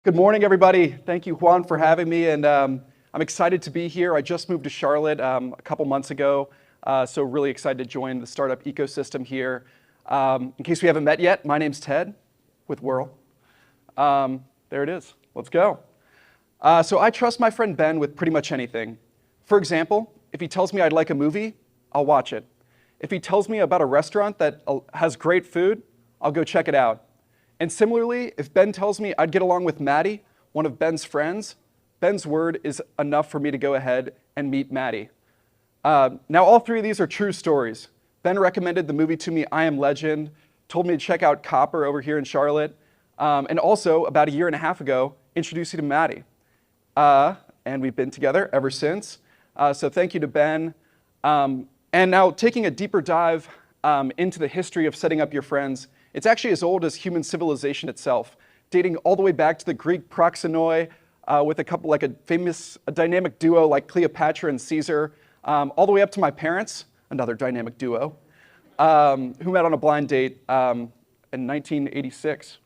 Good morning, everybody. Thank you, Juan, for having me, and I'm excited to be here. I just moved to Charlotte a couple months ago, so really excited to join the startup ecosystem here. In case we haven't met yet, my name's Ted with Whirl. There it is. Let's go. So I trust my friend Ben with pretty much anything. For example, if he tells me I'd like a movie, I'll watch it. If he tells me about a restaurant that has great food, I'll go check it out. And similarly, if Ben tells me I'd get along with Maddie, one of Ben's friends, Ben's word is enough for me to go ahead and meet Maddie. Now, all three of these are true stories. Ben recommended the movie to me, I Am Legend, told me to check out Copper over here in Charlotte, and also, about a year and a half ago, introduced you to Maddie. And we've been together ever since. So thank you to Ben. And now, taking a deeper dive into the history of setting up your friends, it's actually as old as human civilization itself, dating all the way back to the Greek proxenoi with a couple, like a famous dynamic duo like Cleopatra and Caesar, all the way up to my parents, another dynamic duo, who met on a blind date in 1986.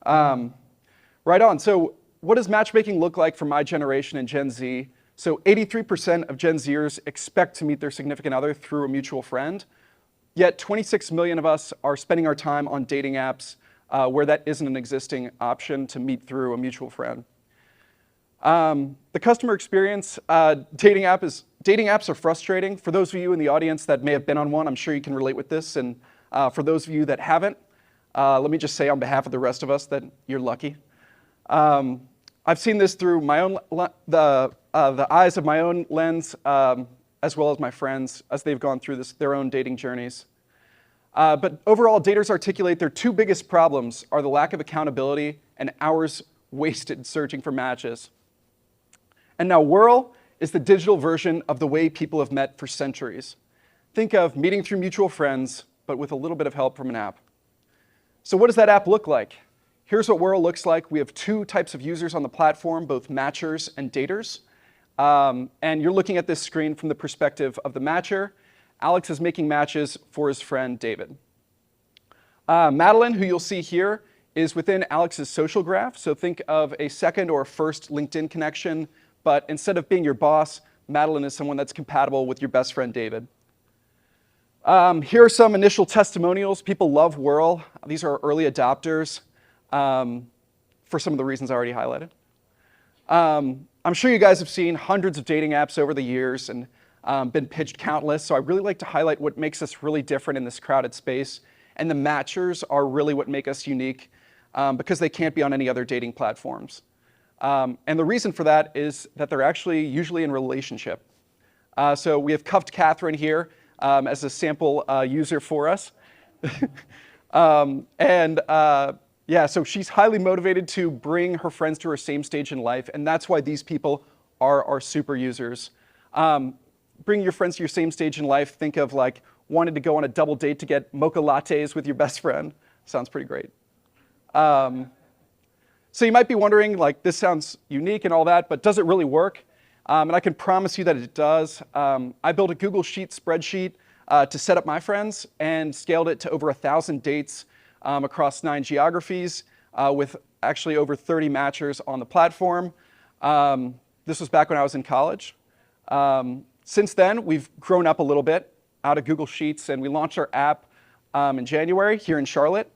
Right on. So what does matchmaking look like for my generation and Gen Z? So 83% of Gen Zers expect to meet their significant other through a mutual friend. Yet 26 million of us are spending our time on dating apps where that isn't an existing option to meet through a mutual friend. The customer experience, dating apps are frustrating. For those of you in the audience that may have been on one, I'm sure you can relate with this. And for those of you that haven't, let me just say on behalf of the rest of us that you're lucky. I've seen this through my own the eyes of my own lens, as well as my friends, as they've gone through their own dating journeys. But overall, daters articulate their two biggest problems are the lack of accountability and hours wasted searching for matches. And now Whirl is the digital version of the way people have met for centuries. Think of meeting through mutual friends, but with a little bit of help from an app. So what does that app look like? Here's what Whirl looks like. We have two types of users on the platform, both matchers and daters. And you're looking at this screen from the perspective of the matcher. Alex is making matches for his friend David. Madeline, who you'll see here, is within Alex's social graph. So think of a second or first LinkedIn connection, but instead of being your boss, Madeline is someone that's compatible with your best friend David. Here are some initial testimonials. People love Whirl. These are early adopters for some of the reasons I already highlighted. I'm sure you guys have seen hundreds of dating apps over the years and been pitched countless, so I really like to highlight what makes us really different in this crowded space. And the matchers are really what make us unique because they can't be on any other dating platforms. And the reason for that is that they're actually usually in relationship. So we have Cuffed Catherine here as a sample user for us. Yeah, so she's highly motivated to bring her friends to her same stage in life, and that's why these people are our super users. Bring your friends to your same stage in life. Think of like wanting to go on a double date to get mocha lattes with your best friend. Sounds pretty great. So you might be wondering, like, this sounds unique and all that, but does it really work? And I can promise you that it does. I built a Google Sheet spreadsheet to set up my friends and scaled it to over 1,000 dates across 9 geographies with actually over 30 matchers on the platform. This was back when I was in college. Since then, we've grown up a little bit out of Google Sheets, and we launched our app in January here in Charlotte.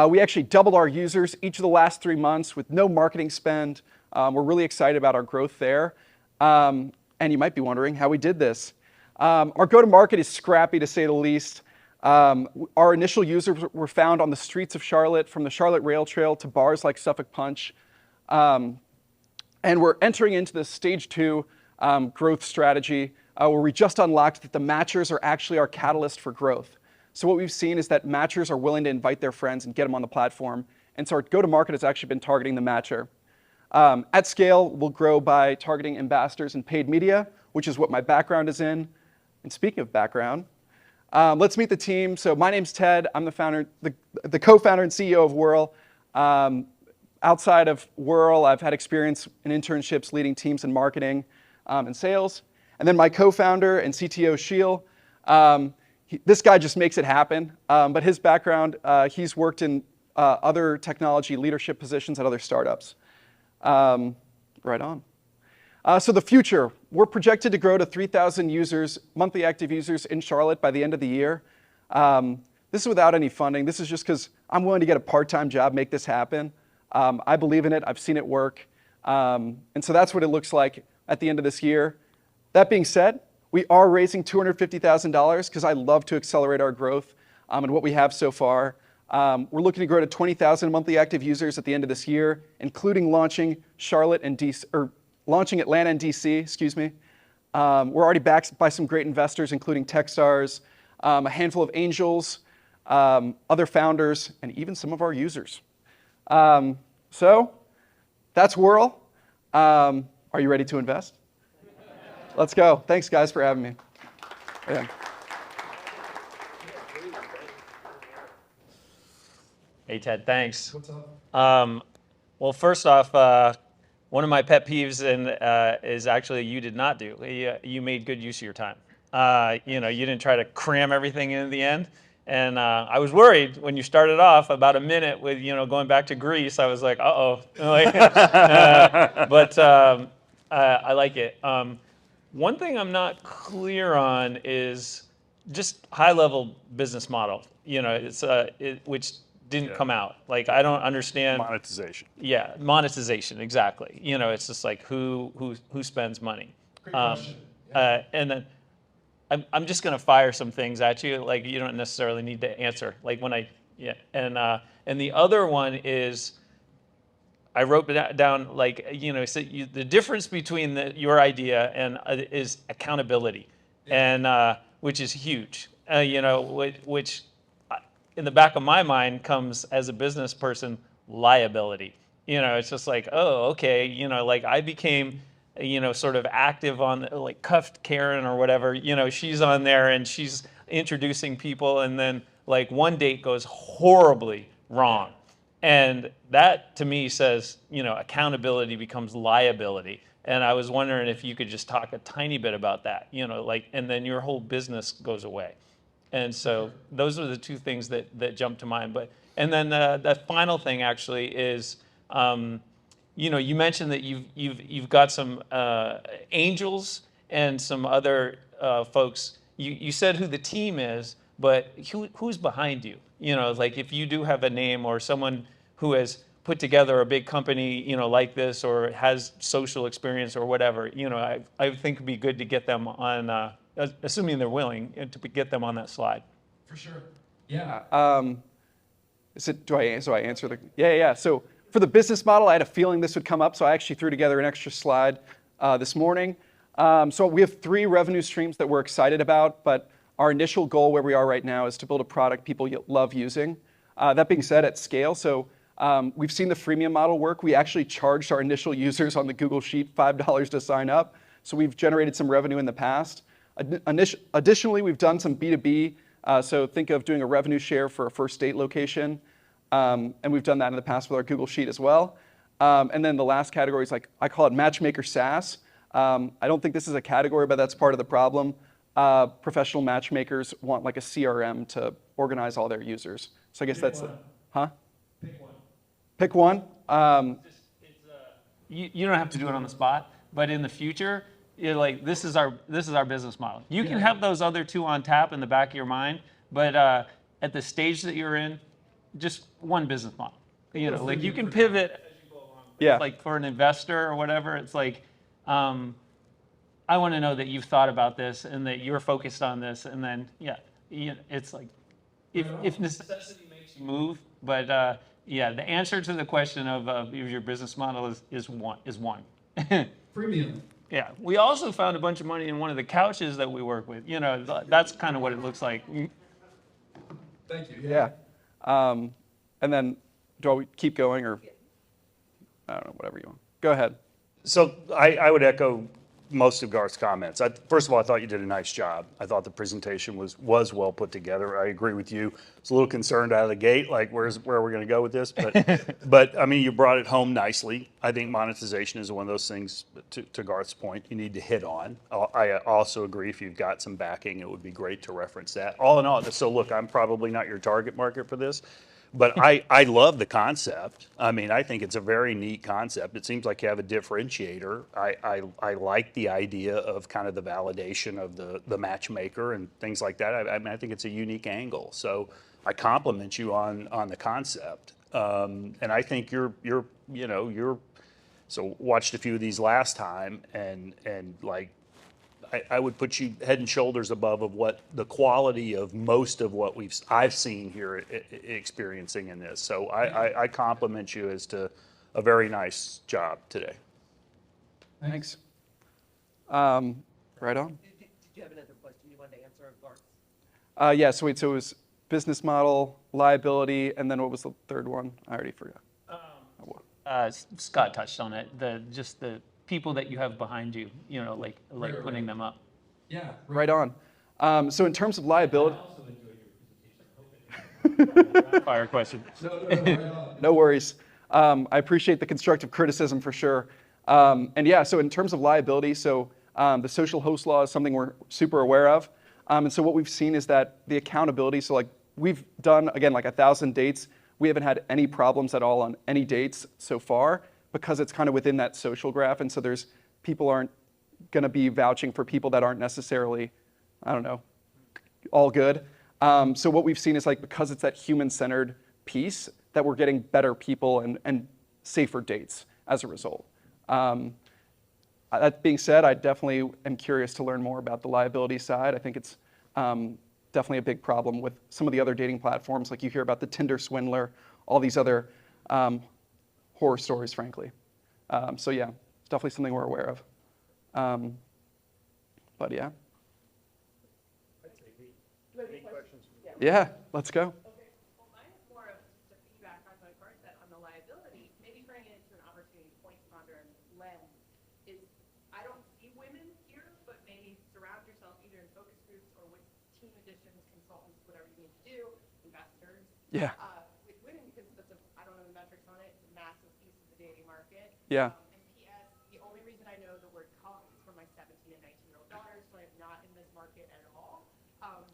We actually doubled our users each of the last 3 months with no marketing spend. We're really excited about our growth there. And you might be wondering how we did this. Our go-to-market is scrappy, to say the least. Our initial users were found on the streets of Charlotte, from the Charlotte Rail Trail to bars like Suffolk Punch. And we're entering into the stage 2 growth strategy where we just unlocked that the matchers are actually our catalyst for growth. So what we've seen is that matchers are willing to invite their friends and get them on the platform. And so our go-to-market has actually been targeting the matcher. At scale, we'll grow by targeting ambassadors and paid media, which is what my background is in. And speaking of background, let's meet the team. So my name's Ted. I'm the founder, the co-founder and CEO of Whirl. Outside of Whirl, I've had experience in internships leading teams in marketing and sales. And then my co-founder and CTO, Sheil, this guy just makes it happen. But his background, he's worked in other technology leadership positions at other startups. Right on. So the future, we're projected to grow to 3,000 users, monthly active users in Charlotte by the end of the year. This is without any funding. This is just because I'm willing to get a part-time job, make this happen. I believe in it. I've seen it work. And so that's what it looks like at the end of this year. That being said, we are raising $250,000 because I love to accelerate our growth and what we have so far. We're looking to grow to 20,000 monthly active users at the end of this year, including launching Charlotte and DC, or launching Atlanta and DC, excuse me. We're already backed by some great investors, including Techstars, a handful of angels, other founders, and even some of our users. So that's Whirl. Are you ready to invest? Let's go. Thanks, guys, for having me. Yeah. Hey, Ted, thanks. What's up? Well, first off, one of my pet peeves is actually you did not do. You made good use of your time. You didn't try to cram everything in the end. And I was worried when you started off about a minute with, going back to Greece. I was like, uh-oh. But I like it. One thing I'm not clear on is just high-level business model. It's which didn't come out. Like, I don't understand Monetization. Yeah, monetization, exactly. It's just like who spends money. Great question. And then I'm just gonna fire some things at you. Like, you don't necessarily need to answer. Like and the other one is, I wrote it down, like, so the difference between your idea and is accountability, and which is huge. Which in the back of my mind comes as a business person, liability. It's just like, oh, okay, like I became, sort of active on, like, cuffed Karen or whatever, she's on there and she's introducing people, and then like one date goes horribly wrong. And that to me says, accountability becomes liability. And I was wondering if you could just talk a tiny bit about that, and then your whole business goes away. And so those are the two things that jump to mind. And then the final thing actually is, you mentioned that you've got some angels and some other folks. You said who the team is, but who's behind you? Like, if you do have a name or someone who has put together a big company, like this, or has social experience or whatever, I think it'd be good to get them on. Assuming they're willing, to get them on that slide. For sure. Yeah. Do I answer the? Yeah. So for the business model, I had a feeling this would come up, so I actually threw together an extra slide this morning. So we have 3 revenue streams that we're excited about, but our initial goal where we are right now is to build a product people love using. That being said, at scale, so we've seen the freemium model work. We actually charged our initial users on the Google Sheet $5 to sign up, so we've generated some revenue in the past. Additionally, we've done some B2B, so think of doing a revenue share for a first date location, and we've done that in the past with our Google Sheet as well. And then the last category is, like, I call it matchmaker SaaS. I don't think this is a category, but that's part of the problem. Professional matchmakers want, like, a CRM to organize all their users. So I guess that's huh? Pick one. You don't have to do it on the spot, but in the future, like, this is our business model. You can have those other 2 on tap in the back of your mind, but at the stage that you're in, just one business model. Like, you can pivot as you go along. Yeah. Like, for an investor or whatever, it's like, I want to know that you've thought about this and that you're focused on this, and then it's like, if necessity makes you move, but the answer to the question of your business model is one. Premium. Yeah, we also found a bunch of money in one of the couches that we work with. That's kind of what it looks like. Thank you. Yeah. And then, do I keep going, or I don't know, whatever you want. Go ahead. So I would echo most of Garth's comments. First of all, I thought you did a nice job. I thought the presentation was well put together. I agree with you. I was a little concerned out of the gate, like, where are we going to go with this? But I mean, you brought it home nicely. I think monetization is one of those things, to Garth's point, you need to hit on. I also agree, if you've got some backing, it would be great to reference that. All in all, so look, I'm probably not your target market for this, But I love the concept. I mean, I think it's a very neat concept. It seems like you have a differentiator. I like the idea of kind of the validation of the matchmaker and things like that. I mean, I think it's a unique angle. So I compliment you on the concept. And I think you're so watched a few of these last time and like I would put you head and shoulders above of what the quality of most of what I've seen here experiencing in this. So I compliment you as to a very nice job today. Thanks. Right on. Did you have another question you wanted to answer of Garth's? Yeah, so wait, so it was business model, liability, and then what was the third one? I already forgot. Scott touched on it. Just the people that you have behind you, like Right. putting them up. Yeah. Right on. So in terms of liability, Fire question. No, right on. no worries. I appreciate the constructive criticism for sure. And yeah, so in terms of liability, so the social host law is something we're super aware of. And so what we've seen is that the accountability, so like we've done, again, like 1,000 dates. We haven't had any problems at all on any dates so far because it's kind of within that social graph. And so people aren't going to be vouching for people that aren't necessarily, I don't know, all good. So what we've seen is like because it's that human-centered piece that we're getting better people and safer dates as a result. That being said, I definitely am curious to learn more about the liability side. I think it's definitely a big problem with some of the other dating platforms. Like you hear about the Tinder swindler, all these other horror stories, frankly. So yeah, it's definitely something we're aware of. But yeah. Yeah, let's go. Okay, well, mine is more of just a feedback on my part that on the liability, maybe turning it into an opportunity point to ponder and lens is, I don't see women here, but maybe surround yourself either in focus groups or with team additions, consultants, whatever you need to do, investors. Yeah. With women, because I don't know the metrics on it, it's a massive piece of the dating market. Yeah. And P.S., the only reason I know the word cock is for my 17 and 19-year-old daughters, so I'm not in this market at all.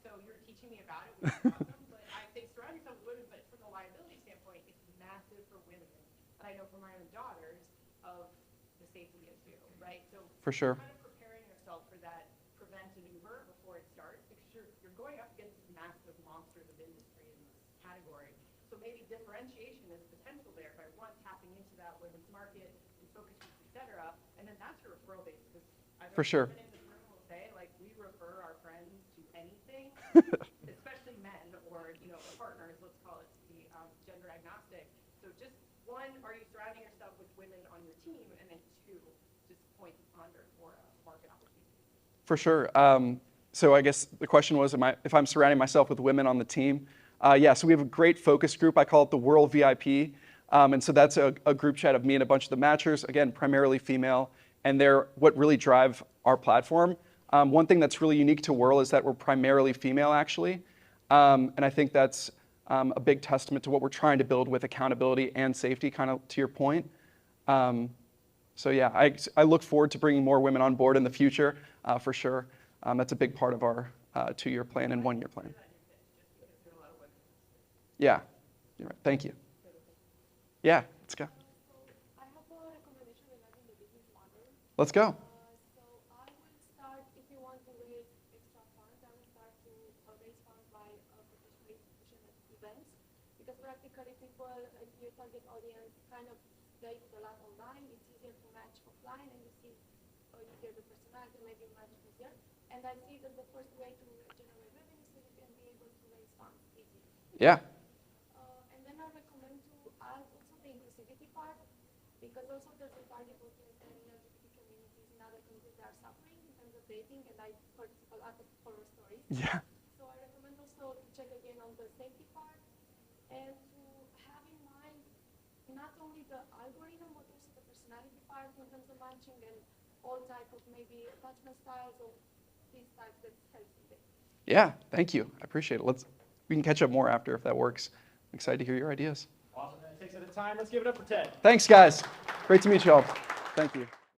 So you're teaching me about it, which is awesome, but I think surround yourself with women, but from the liability standpoint, it's massive for women. And I know from my own daughters of the safety issue, right? So For sure. kind of preparing yourself for that prevent and Uber before it starts, because you're going up against massive monsters of industry in this category. So maybe differentiation is potential there by one, tapping into that women's market and focus groups, et cetera, and then that's your referral base, because I know For sure. women in this room will say, like, we refer our friends to anything, especially men or, partners, let's call it, to be gender agnostic. So just one, are you surrounding yourself with women on your team? And then two, just points to ponder for a market opportunity. For sure. So I guess the question was, if I'm surrounding myself with women on the team? Yeah, so we have a great focus group. I call it the Whirl VIP. And so that's a group chat of me and a bunch of the matchers, again, primarily female, and they're what really drive our platform. One thing that's really unique to Whirl is that we're primarily female, actually. And I think that's a big testament to what we're trying to build with accountability and safety, kind of to your point. So yeah, I look forward to bringing more women on board in the future, for sure. That's a big part of our 2-year plan and 1-year plan. Yeah, you're right. Thank you. Yeah, let's go. I have a recommendation regarding the business model. Let's go. So I will start, if you want to raise extra funds, I will start to raise funds by participation at events. Because practically people, your target audience kind of dates a lot online. It's easier to match offline and you see, you hear the personality, maybe match easier. And I see that the first way to generate revenue so you can be able to raise funds easily. Yeah. And then I recommend to add also the inclusivity part, because also there's a target audience in LGBT communities in other countries that are suffering in terms of dating, and I participate a lot of horror stories. Yeah. So I recommend also to check again on the safety part, and to have in mind not only the algorithm, but also the personality part in terms of matching and all type of maybe attachment styles or these types that helps in dating. Yeah, thank you. I appreciate it. We can catch up more after if that works. I'm excited to hear your ideas. Awesome. That takes it a time. Let's give it up for Ted. Thanks, guys. Great to meet you all. Thank you.